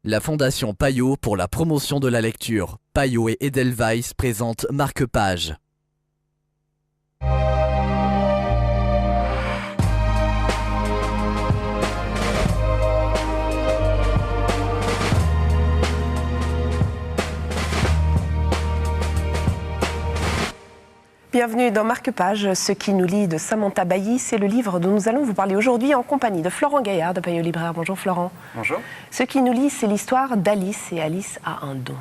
La Fondation Payot pour la promotion de la lecture. Payot et Edelweiss présentent Marque-Page. Bienvenue dans Marque-Page, ce qui nous lie de Samantha Bailly. C'est le livre dont nous allons vous parler aujourd'hui en compagnie de Florent Gaillard de Payot Libraire. Bonjour Florent. Bonjour. Ce qui nous lie, c'est l'histoire d'Alice et Alice a un don.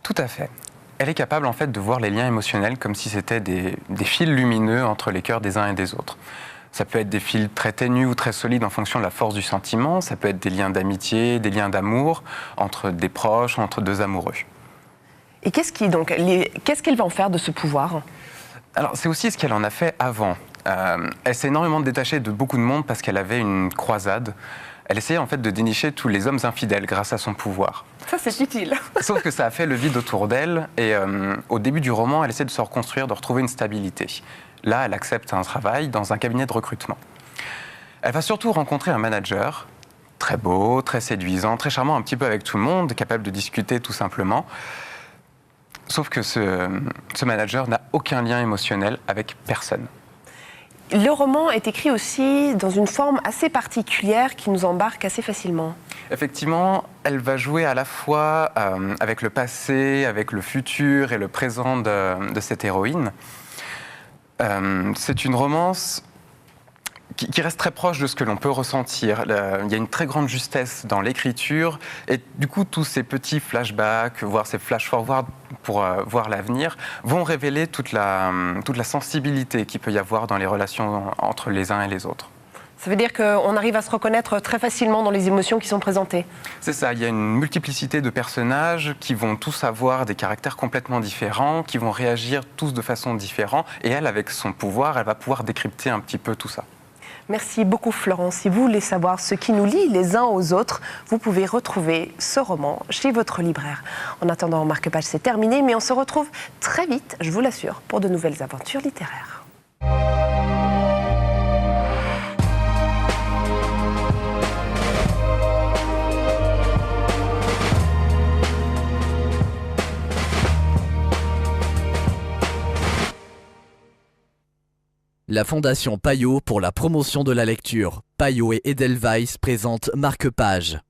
Tout à fait. Elle est capable en fait de voir les liens émotionnels comme si c'était des fils lumineux entre les cœurs des uns et des autres. Ça peut être des fils très ténus ou très solides en fonction de la force du sentiment. Ça peut être des liens d'amitié, des liens d'amour entre des proches, entre deux amoureux. Et qu'est-ce qu'elle va en faire de ce pouvoir ? Alors, c'est aussi ce qu'elle en a fait avant. Elle s'est énormément détachée de beaucoup de monde parce qu'elle avait une croisade. Elle essayait en fait de dénicher tous les hommes infidèles grâce à son pouvoir. Ça, c'est utile. Sauf que ça a fait le vide autour d'elle et au début du roman, elle essaie de se reconstruire, de retrouver une stabilité. Là, elle accepte un travail dans un cabinet de recrutement. Elle va surtout rencontrer un manager très beau, très séduisant, très charmant, un petit peu avec tout le monde, capable de discuter tout simplement. Sauf que ce manager n'a aucun lien émotionnel avec personne. Le roman est écrit aussi dans une forme assez particulière qui nous embarque assez facilement. Effectivement, elle va jouer à la fois avec le passé, avec le futur et le présent de cette héroïne. C'est une romance qui reste très proche de ce que l'on peut ressentir. Il y a une très grande justesse dans l'écriture et du coup tous ces petits flashbacks, voire ces flash-forward pour voir l'avenir, vont révéler toute la sensibilité qu'il peut y avoir dans les relations entre les uns et les autres. Ça veut dire qu'on arrive à se reconnaître très facilement dans les émotions qui sont présentées. C'est ça, il y a une multiplicité de personnages qui vont tous avoir des caractères complètement différents, qui vont réagir tous de façon différente et elle, avec son pouvoir, elle va pouvoir décrypter un petit peu tout ça. Merci beaucoup Florent. Si vous voulez savoir ce qui nous lie les uns aux autres, vous pouvez retrouver ce roman chez votre libraire. En attendant, Marque-Page, c'est terminé, mais on se retrouve très vite, je vous l'assure, pour de nouvelles aventures littéraires. La Fondation Payot pour la promotion de la lecture. Payot et Edelweiss présentent Marque-Page.